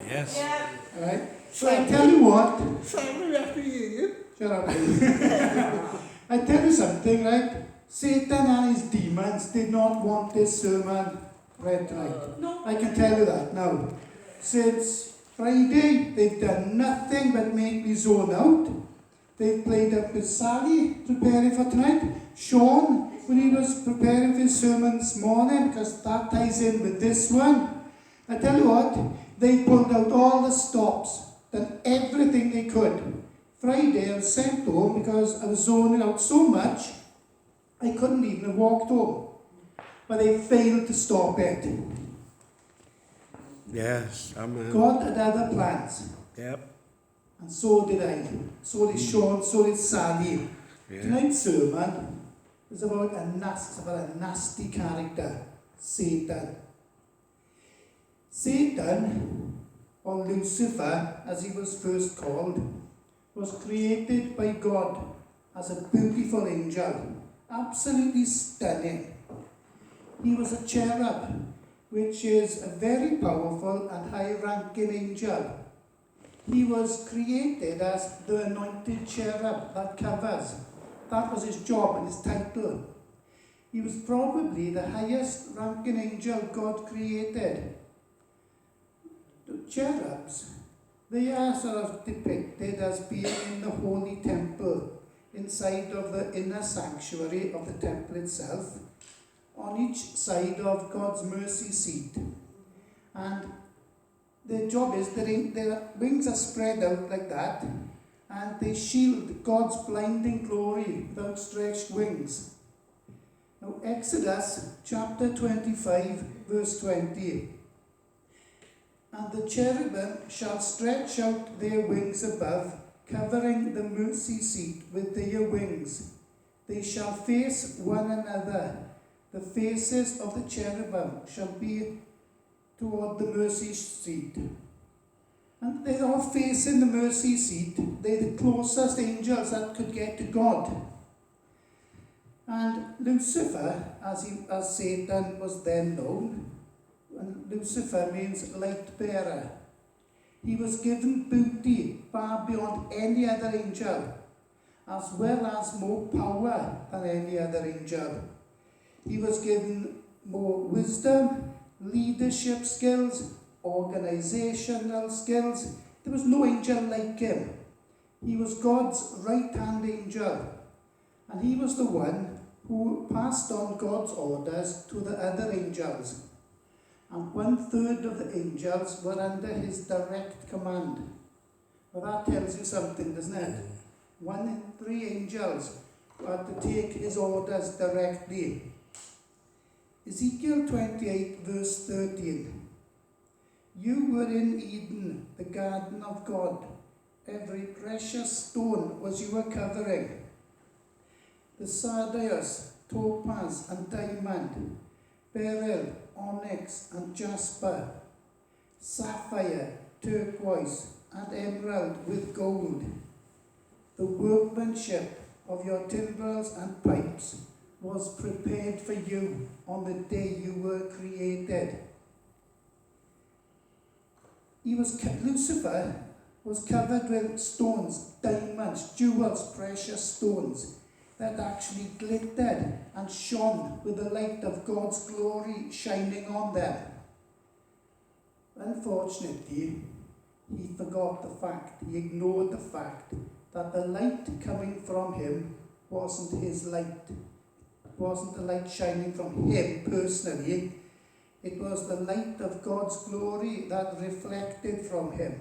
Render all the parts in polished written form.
Yes. Yeah. Right? So I tell you what, Simon, after you. shut up. I tell you something, right? Satan and his demons did not want this sermon read tonight. No. I can tell you that now. Since Friday, they've done nothing but make me zone out. They played up with Sally, preparing for tonight. Sean, when he was preparing for his sermon this morning, because that ties in with this one. I tell you what, they pulled out all the stops, done everything they could. Friday, I was sent home because I was zoning out so much, I couldn't even have walked home. But they failed to stop it. Yes. Amen. God had other plans. Yep. And so did I. So did Sean, so did Sally. Yeah. Tonight's sermon is about a nasty character, Satan. Satan, or Lucifer, as he was first called, was created by God as a beautiful angel, absolutely stunning. He was a cherub, which is a very powerful and high-ranking angel. He was created as the anointed cherub that covers. That was his job and his title. He was probably the highest ranking angel God created. The cherubs, they are sort of depicted as being in the holy temple, inside of the inner sanctuary of the temple itself, on each side of God's mercy seat. And their job is their wings are spread out like that, and they shield God's blinding glory with outstretched wings. Now, Exodus chapter 25, verse 20. And the cherubim shall stretch out their wings above, covering the mercy seat with their wings. They shall face one another. The faces of the cherubim shall be toward the mercy seat. And they're all facing the mercy seat. They're the closest angels that could get to God. And Lucifer, as Satan was then known, and Lucifer means light bearer. He was given beauty far beyond any other angel, as well as more power than any other angel. He was given more wisdom, leadership skills, organizational skills. There was no angel like him. He was God's right-hand angel, and he was the one who passed on God's orders to the other angels. And 1/3 of the angels were under his direct command. Well, that tells you something, doesn't it? 1 in 3 angels were to take his orders directly. Ezekiel 28, verse 13. You were in Eden, the garden of God. Every precious stone was your covering. The sardius, topaz, and diamond, beryl, onyx, and jasper, sapphire, turquoise, and emerald with gold. The workmanship of your timbrels and pipes was prepared for you on the day you were created. Lucifer was covered with stones, diamonds, jewels, precious stones that actually glittered and shone with the light of God's glory shining on them. Unfortunately, he forgot the fact, he ignored the fact that the light coming from him wasn't his light. It wasn't the light shining from him personally. It was the light of God's glory that reflected from him.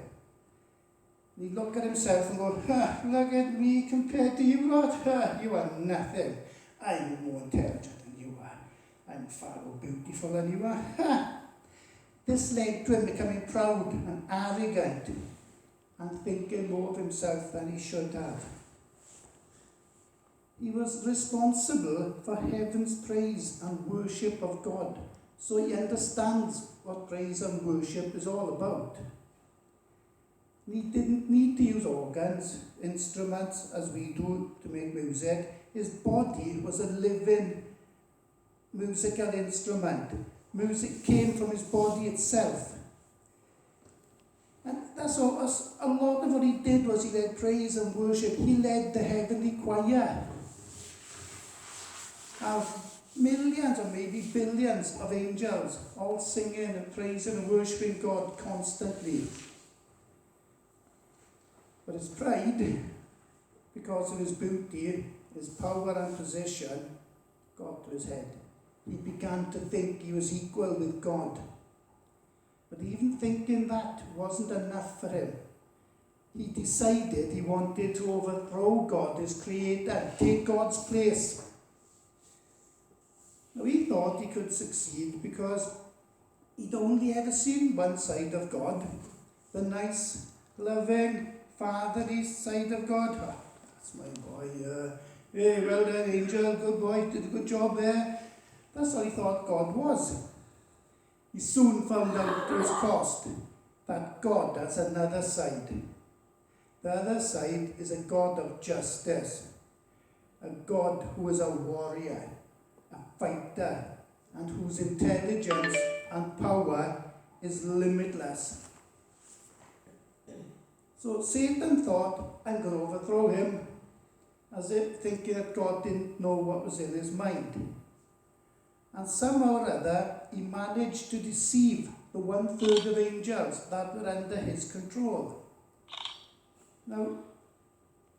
He'd look at himself and go, look at me compared to you lot. You are nothing. I'm more intelligent than you are. I'm far more beautiful than you are. This led to him becoming proud and arrogant and thinking more of himself than he should have. He was responsible for heaven's praise and worship of God. So he understands what praise and worship is all about. He didn't need to use organs, instruments, as we do to make music. His body was a living musical instrument. Music came from his body itself. that's all. A lot of what he did was he led praise and worship. He led the heavenly choir. Millions or maybe billions of angels all singing and praising and worshipping God constantly. But his pride, because of his beauty, his power and position, got to his head. He began to think he was equal with God. But even thinking that wasn't enough for him. He decided he wanted to overthrow God, his creator, take God's place. Now, he thought he could succeed because he'd only ever seen one side of God, the nice, loving, fatherly side of God. Oh, that's my boy. Hey, well done, angel, good boy, did a good job there. That's all he thought God was. He soon found out to his cost that God has another side. The other side is a God of justice, a God who is a warrior, a fighter, and whose intelligence and power is limitless. So Satan thought, I'm going to overthrow him, as if thinking that God didn't know what was in his mind. And somehow or other, he managed to deceive the 1/3 of angels that were under his control. Now,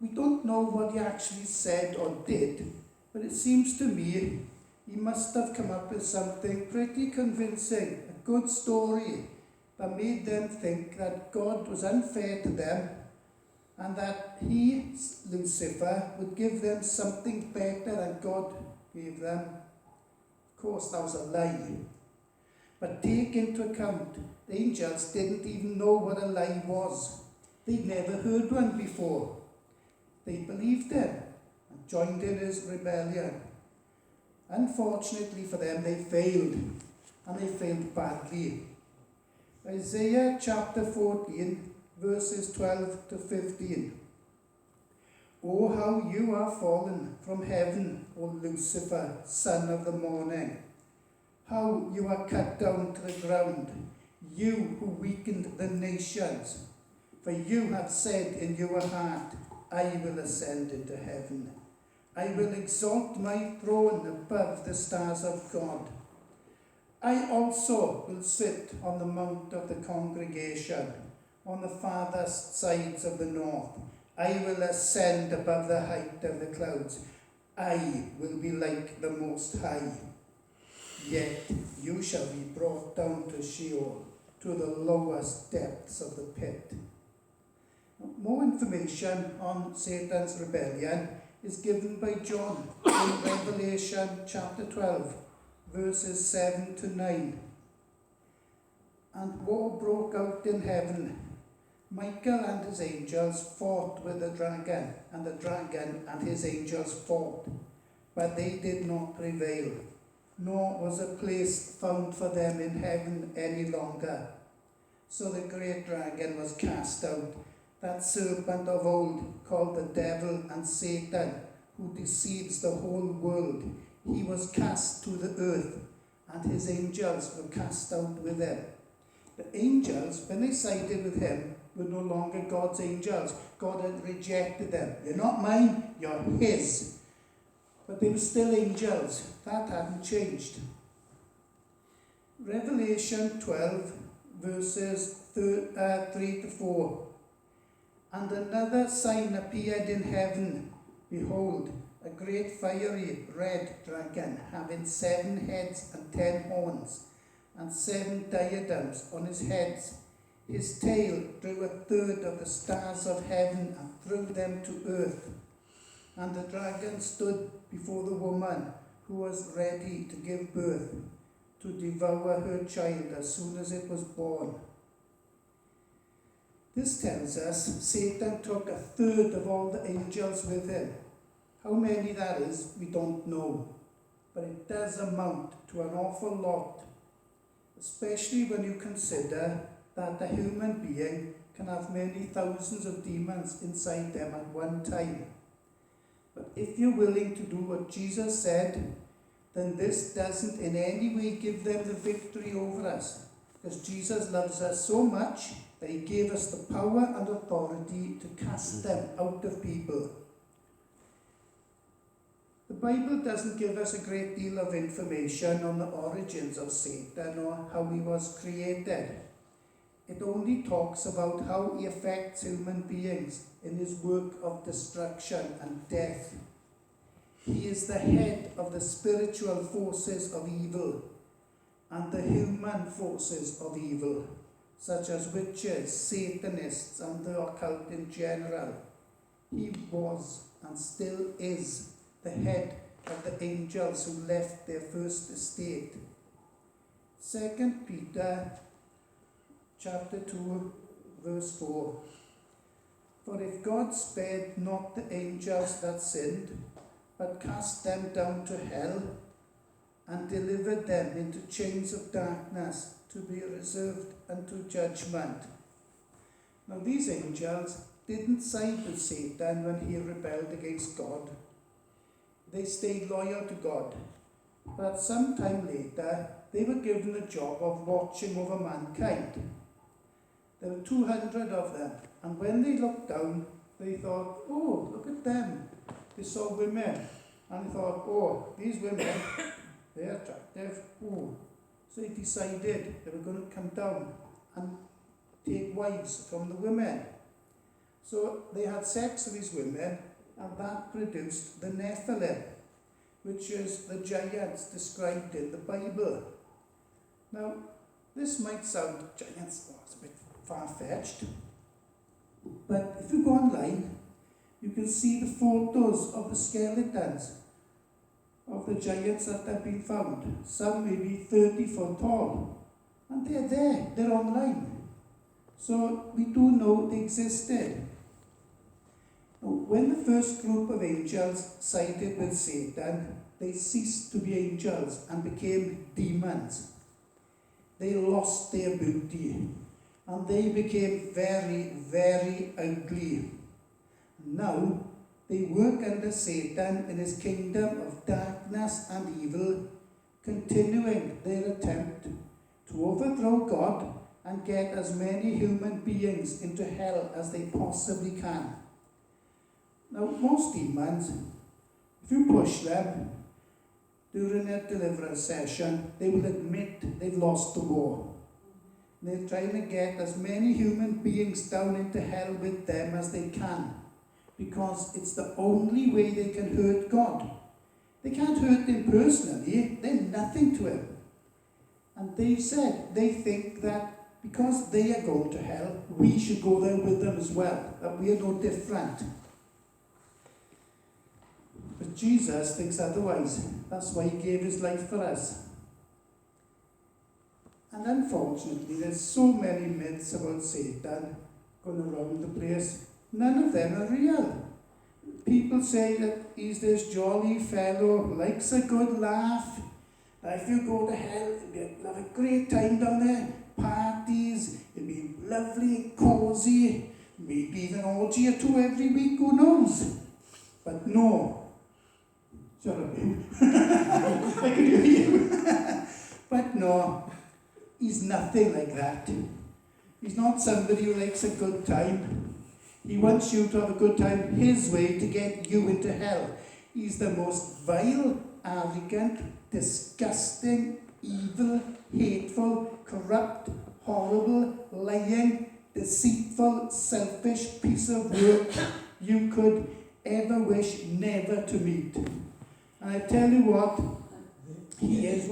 we don't know what he actually said or did, but it seems to me he must have come up with something pretty convincing, a good story that made them think that God was unfair to them and that he, Lucifer, would give them something better than God gave them. Of course, that was a lie. But take into account, the angels didn't even know what a lie was. They'd never heard one before. They believed him and joined in his rebellion. Unfortunately for them, they failed, and they failed badly. Isaiah chapter 14, verses 12 to 15. Oh, how you are fallen from heaven, O Lucifer, son of the morning. How you are cut down to the ground, you who weakened the nations. For you have said in your heart, I will ascend into heaven. I will exalt my throne above the stars of God. I also will sit on the mount of the congregation, on the farthest sides of the north. I will ascend above the height of the clouds. I will be like the Most High. Yet you shall be brought down to Sheol, to the lowest depths of the pit. More information on Satan's rebellion is given by John in Revelation chapter 12, verses 7 to 9. And war broke out in heaven. Michael and his angels fought with the dragon, and the dragon and his angels fought. But they did not prevail, nor was a place found for them in heaven any longer. So the great dragon was cast out, that serpent of old called the devil and Satan, who deceives the whole world. He was cast to the earth, and his angels were cast out with him. The angels, when they sided with him, were no longer God's angels. God had rejected them. You're not mine, you're his. But they were still angels. That hadn't changed. Revelation 12, verses 3 to 4. And another sign appeared in heaven. Behold, a great fiery red dragon, having 7 heads and 10 horns, and 7 diadems on his heads. His tail drew 1/3 of the stars of heaven and threw them to earth. And the dragon stood before the woman who was ready to give birth, to devour her child as soon as it was born. This tells us Satan took 1/3 of all the angels with him. How many that is, we don't know. But it does amount to an awful lot, especially when you consider that a human being can have many thousands of demons inside them at one time. But if you're willing to do what Jesus said, then this doesn't in any way give them the victory over us. Because Jesus loves us so much, that he gave us the power and authority to cast them out of people. The Bible doesn't give us a great deal of information on the origins of Satan or how he was created. It only talks about how he affects human beings in his work of destruction and death. He is the head of the spiritual forces of evil and the human forces of evil, such as witches, Satanists, and the occult in general. He was and still is the head of the angels who left their first estate. 2 Peter chapter 2, verse 4. For if God spared not the angels that sinned, but cast them down to hell, and delivered them into chains of darkness to be reserved unto judgment. Now these angels didn't side with Satan when he rebelled against God. They stayed loyal to God. But sometime later, they were given the job of watching over mankind. There were 200 of them, and when they looked down, they thought, oh, look at them. They saw women, and they thought, oh, these women, they're attractive. Oh. So they decided they were going to come down and take wives from the women. So they had sex with these women, and that produced the Nephilim, which is the giants described in the Bible. Now, this might sound, giants, it's a bit far-fetched, but if you go online, you can see the photos of the skeletons of the giants that have been found. Some may be 30 foot tall, and they're there, they're online. So we do know they existed. Now, when the first group of angels sided with Satan, they ceased to be angels and became demons. They lost their beauty, and they became very, very ugly. Now, they work under Satan in his kingdom of darkness and evil, continuing their attempt to overthrow God and get as many human beings into hell as they possibly can. Now, most demons, if you push them during a deliverance session, they will admit they've lost the war. They're trying to get as many human beings down into hell with them as they can, because it's the only way they can hurt God. They can't hurt him personally, they're nothing to him. And they've said they think that because they are going to hell, we should go there with them as well, that we are no different. But Jesus thinks otherwise. That's why he gave his life for us. And unfortunately, there's so many myths about Satan going around the place. None of them are real. People say that he's this jolly fellow, likes a good laugh. If you go to hell, you'll have a great time down there. Parties, it'll be lovely and cosy. Maybe even an orgy or two every week, who knows? But no. Shut up, babe. I can hear you. But no, he's nothing like that. He's not somebody who likes a good time. He wants you to have a good time his way to get you into hell. He's the most vile, arrogant, disgusting, evil, hateful, corrupt, horrible, lying, deceitful, selfish piece of work you could ever wish never to meet. And I tell you what, he is,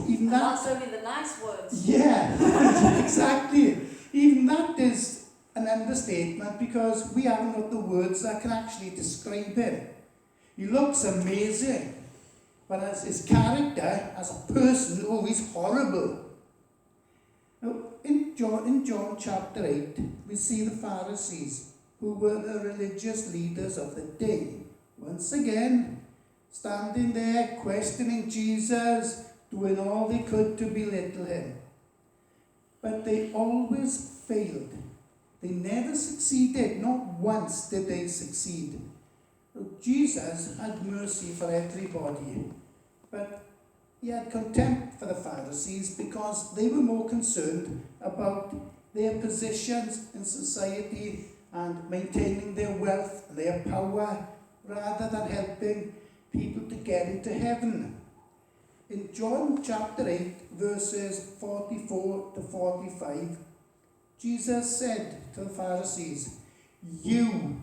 even that... That's only the nice words. Yeah, exactly. Even that is an understatement, because we haven't got the words that can actually describe him. He looks amazing, but as his character, as a person, he's horrible. Now, in John chapter 8, we see the Pharisees, who were the religious leaders of the day, once again standing there questioning Jesus, doing all they could to belittle him. But they always failed. They never succeeded. Not once did they succeed. Jesus had mercy for everybody, but he had contempt for the Pharisees because they were more concerned about their positions in society and maintaining their wealth and their power, rather than helping people to get into heaven. In John chapter 8, verses 44 to 45, Jesus said to the Pharisees, "You